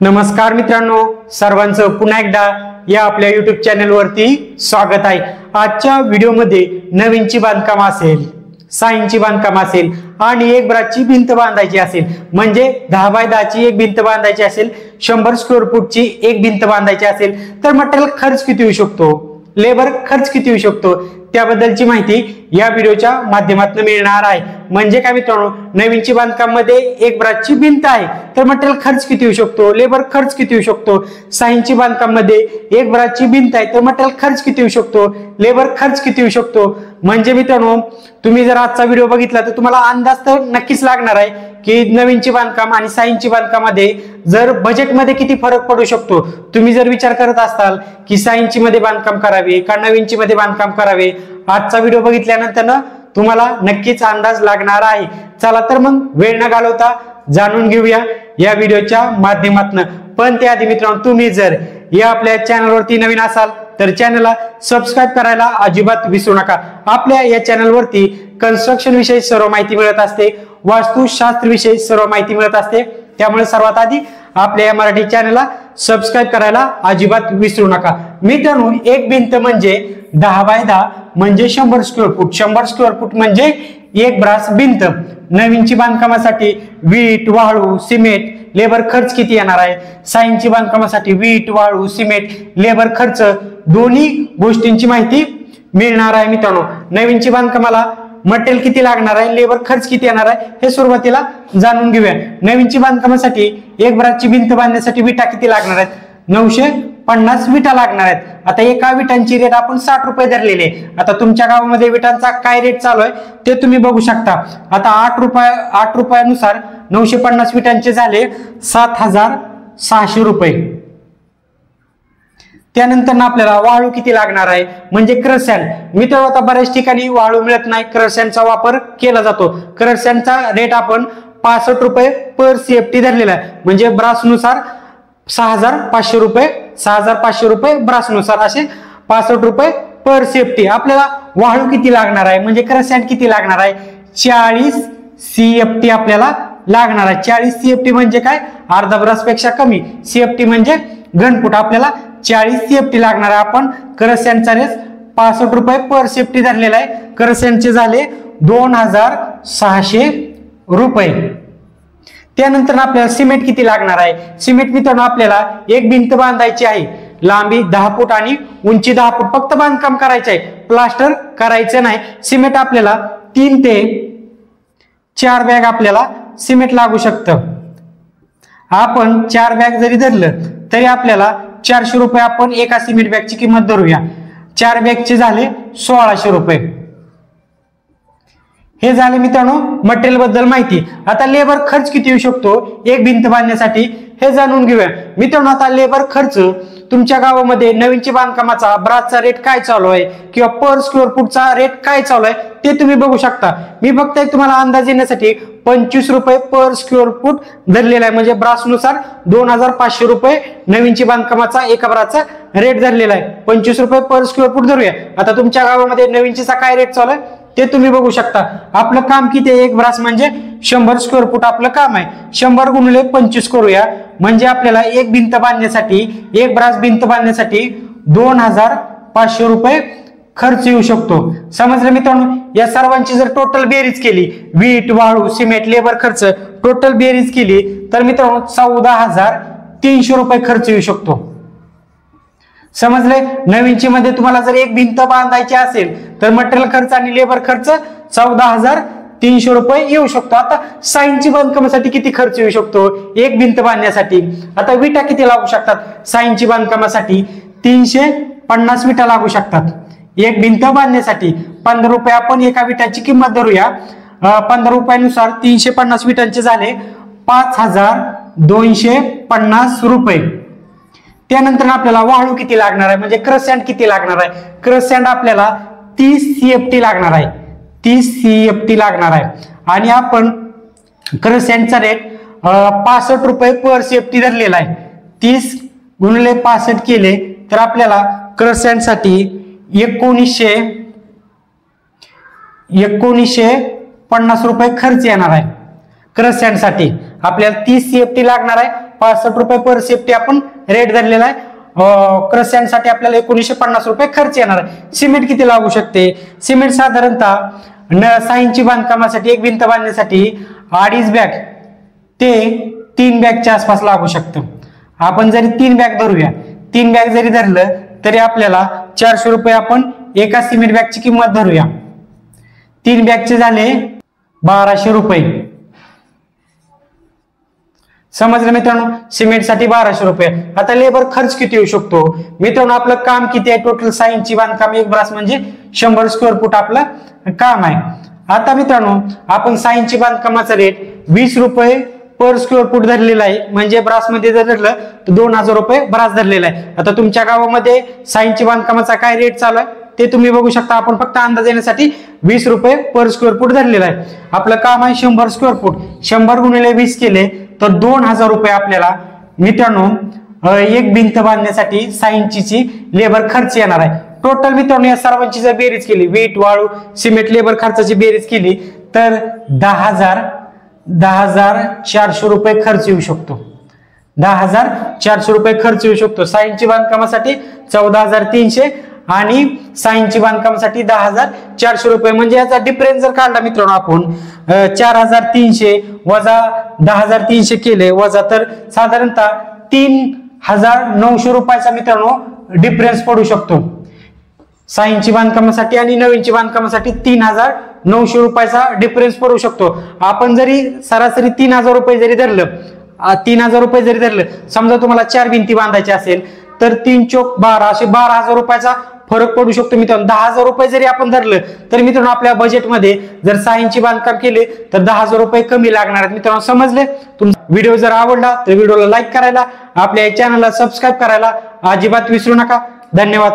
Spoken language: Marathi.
नमस्कार मित्रांनो, सर्वांचं पुन्हा एकदा या आपल्या YouTube चॅनलवरती स्वागत आहे। आजच्या व्हिडिओमध्ये 9 इंची बांधकाम असेल, 6 इंची बांधकाम असेल आणि एक ब्राची भिंत बांधायची असेल, म्हणजे 10 बाय 10 ची एक भिंत बांधायची असेल, 100 स्क्वेअर फूटची एक भिंत बांधायची असेल तर मटेरियल खर्च किती येऊ शकतो, लेबर खर्च किती येऊ शकतो, त्याबद्दलची माहिती या व्हिडिओच्या माध्यमातून मिळणार आहे। म्हणजे काय मित्रांनो, 9 इंची बांधकाम मध्ये एक ब्राची भिंत आहे तर मटेरियल खर्च किती येऊ शकतो, लेबर खर्च किती येऊ शकतो। 6 इंची बांधकाम मध्ये एक ब्राची भिंत आहे तर मटेरियल खर्च किती येऊ शकतो, लेबर खर्च किती येऊ शकतो। म्हणजे मित्रांनो, तुम्ही जर आजचा व्हिडिओ बघितला तर तुम्हाला अंदाज तर नक्कीच लागणार आहे की 9 इंची बांधकाम आणि 6 इंची बांधकामामध्ये जर बजेटमध्ये किती फरक पडू शकतो। तुम्ही जर विचार करत असाल की 6 इंची मध्ये बांधकाम करावे का 9 इंची मध्ये बांधकाम करावे, आजचा व्हिडिओ बघितल्यानंतर तुम्हाला नक्कीच अंदाज लागणार आहे। चला तर मग वेळ न घालवता जाणून घेऊया या व्हिडिओच्या माध्यमातून। पण त्याआधी मित्रांनो, तुम्ही जर या आपल्या चॅनलवरती नवीन असाल तर चॅनलला सबस्क्राइब करायला अजिबात विसरू नका। आपल्या या चॅनलवरती कन्स्ट्रक्शन विषयी सर्व माहिती मिळत असते, वास्तुशास्त्र विषयी सर्व माहिती मिळत असते, त्यामुळे सर्वात आधी आपल्या या मराठी चॅनलला सबस्क्राइब करायला अजिबात विसरू नका। मित्रांनो, एक भिंत म्हणजे 10 बाय 10 म्हणजे 100 स्क्वेअर फूट, 100 स्क्वेअर फूट म्हणजे एक ब्रास भिंत। 9 इंची बांधकामासाठी वीट, वाळू, सिमेंट, लेबर खर्च किती येणार आहे। 6 इंची बांधकामासाठी वीट, वाळू, सिमेंट, लेबर खर्च दोन्ही गोष्टींची माहिती मिळणार आहे। मित्रांनो, 9 इंची बांधकामाला मटेरियल किती लागणार आहे, लेबर खर्च किती येणार आहे हे सुरुवातीला जाणून घेऊया। 9 इंची बांधकामासाठी एक ब्राची भिंत बांधण्यासाठी विटा किती लागणार आहेत, 950 विटा लागणार आहेत। आता एका विटांची रेट आपण 60 रुपये धरलेले। आता तुमच्या गावामध्ये विटांचा काय रेट चालू आहे ते तुम्ही बघू शकता। आता 8 रुपयानुसार 950 विटांचे झाले 7600 रुपये। त्यानंतर आपल्याला वाळू किती लागणार आहे, म्हणजे क्रश सँड। मित्रांनो, आता बऱ्याच ठिकाणी वाळू मिळत नाही, क्रश सँडचा वापर केला जातो। क्रश सँडचा रेट आपण 65 रुपये पर सीएफटी धरलेला आहे, म्हणजे ब्रासनुसार 6500 रुपये, 6500 रुपये ब्रासनुसार असे 65 रुपये पर सीएफटी। आपल्याला वाळू किती लागणार आहे, म्हणजे क्रश सँड किती लागणार आहे, 40 सीएफटी आपल्याला लागणार आहे। 40 सीएफटी म्हणजे काय, अर्धा ब्रास पेक्षा कमी। सीएफटी म्हणजे घनफूट, आपल्याला 40 सीएफटी लागणार आहे। आपण क्रश सँडचा रेट 65 रुपये पर सीएफटी धरलेला आहे। क्रश सँडचे झाले 2600 रुपये। त्यानंतर आपल्याला सिमेंट किती लागणार आहे। सिमेंट मित्रांनो, आपल्याला एक भिंत बांधायची आहे, लांबी 10 फूट आणि उंची 10 फूट, फक्त बांधकाम करायचं आहे, प्लास्टर करायचं नाही। सिमेंट आपल्याला 3 ते 4 बॅग आपल्याला सिमेंट लागू शकतं। आपण 4 बॅग जरी धरलं तरी आपल्याला 400 रुपये आपण एका सिमेंट बॅगची किंमत धरूया। 4 बॅगचे झाले 1600 रुपये। हे झाले मित्रांनो मटेरियल बद्दल माहिती। आता लेबर खर्च किती येऊ शकतो एक भिंत बांधण्यासाठी हे जाणून घेऊया। मित्रांनो, आता लेबर खर्च तुमच्या गावामध्ये 9 इंची बांधकामाचा ब्रासचा रेट काय चालू आहे किंवा पर स्क्वेअर फूटचा रेट काय चालू आहे ते तुम्ही बघू शकता। मी फक्त तुम्हाला अंदाज येण्यासाठी 25 रुपये पर स्क्वेअर फूट धरलेला आहे, म्हणजे ब्रासनुसार 2500 रुपये 9 इंची बांधकामाचा एका ब्रासचा रेट धरलेला आहे। 25 रुपये पर स्क्वेअर फूट धरूया। आता तुमच्या गावामध्ये 9 इंचीचा काय रेट चालू आहे ते तुम्ही बघू शकता। आपलं काम किती आहे, एक ब्रास म्हणजे 100 स्क्वेअर फूट आपलं काम आहे। 100 गुणिले 25 करूया, म्हणजे आपल्याला एक भिंत बांधण्यासाठी, एक ब्रास भिंत बांधण्यासाठी 2500 रुपये खर्च येऊ शकतो। समजलं मित्रांनो, या सर्वांची जर टोटल बेरीज केली, वीट, वाळू, सिमेंट, लेबर खर्च टोटल बेरीज केली तर मित्रांनो 14300 रुपये खर्च येऊ शकतो। समजले। 9 इंची मध्ये तुम्हाला जर एक भिंत बांधायची असेल तर मटेरियल खर्च आणि लेबर खर्च 14300 रुपये येऊ शकतो। आता 6 इंची बांधकामासाठी किती खर्च येऊ शकतो एक भिंत बांधण्यासाठी। आता विटा किती लागू शकतात, 6 इंची बांधकामासाठी 350 विटा लागू शकतात एक भिंत बांधण्यासाठी। 15 रुपये आपण एका विटाची किंमत धरूया। 15 रुपयानुसार 350 विटांचे झाले 5250 रुपये। त्यानंतर आपल्याला वाळू किती लागणार आहे, म्हणजे क्रश सँड किती लागणार आहे। क्रश सँड आपल्याला 30 सीएफटी लागणार आहे, 30 सीएफटी लागणार आहे। आणि आपण क्रश सँडचा रेट 65 रुपये पर सीएफटी धरलेला आहे। 30 गुणिले 65 केले तर आपल्याला क्रश सँडसाठी 1950 रुपये खर्च येणार आहे। क्रश सँडसाठी आपल्याला 30 सीएफटी लागणार आहे, 65 रुपये पर सेफ्टी आपण रेट धरलेला आहे. क्रश सँडसाठी आपल्याला 1950 रुपये खर्च येणार आहे. सिमेंट किती लागू शकते? सिमेंट साधारणतः 6 इंची बांधकामासाठी एक भिंत बांधण्यासाठी 2.5 बॅग ते 3 बॅगच्या आसपास लागू शकतं. आपण जरी 3 बॅग धरूया, 3 बॅग जरी धरलं तरी आपल्याला 400 रुपये आपण एका सिमेंट बॅगची किंमत धरूया. 3 बॅगचे झाले 1200 रुपये. समजलं मित्रांनो? सिमेंटसाठी 1200 रुपये. आता लेबर खर्च किती येऊ शकतो मित्रांनो? आपलं काम किती आहे? टोटल 6 इंची बांधकाम एक ब्रास म्हणजे 100 स्क्वेअर फूट आपलं काम आहे. आता मित्रांनो आपण 6 इंची बांधकामाचा रेट 20 रुपये पर स्क्वेअर फूट धरलेला आहे. म्हणजे ब्रास मध्ये जर धरलं तर 2000 रुपये ब्रास धरलेला आहे. आता तुमच्या गावामध्ये 6 इंची बांधकामाचा काय रेट चालू आहे ते तुम्ही बघू शकता. आपण फक्त अंदाज येण्यासाठी 20 रुपये पर स्क्वेअर फूट धरलेला आहे. आपलं काम आहे 100 स्क्वेअर फूट. 100 गुणिले 20 केले तर 2000 रुपये आपल्याला मित्रांनो एक भिंत बांधण्यासाठी 6 इंचीची लेबर खर्च येणार आहे. टोटल मित्रांनो या सर्वांची जर बेरीज केली, वीट, वाळू, सिमेंट, लेबर खर्चाची बेरीज केली तर 10,400 रुपये खर्च येऊ शकतो. 10,400 रुपये खर्च येऊ शकतो. 6 इंची बांधकामासाठी 14,300 आणि 6 इंची बांधकामासाठी 10,400 रुपये. म्हणजे याचा डिफरन्स जर काढला मित्रांनो आपण 4,300 वजा 10,300 केले वजा तर साधारणतः 3,900 रुपयाचा मित्रांनो डिफरन्स पडू शकतो. 6 इंची बांधकामासाठी आणि 9 इंची बांधकामासाठी 3,900 रुपयाचा डिफरन्स पडू शकतो. आपण जरी सरासरी 3,000 रुपये जरी धरलं, 3,000 रुपये जरी धरलं, समजा तुम्हाला 4 भिंती बांधायची असेल तर 3 चोक 12 असे 12,000 रुपयाचा फरक पडू शकतो मित्रांनो. 10,000 रुपये जरी आपण धरलं तर मित्रांनो आपल्या बजेटमध्ये जर 6 इंची बांधकाम केले तर 10,000 रुपये कमी लागणार आहेत. मित्रांनो समजले? तुमचा व्हिडिओ जर आवडला तर व्हिडिओला लाईक करायला, आपल्या चॅनलला सबस्क्राईब करायला अजिबात विसरू नका. धन्यवाद.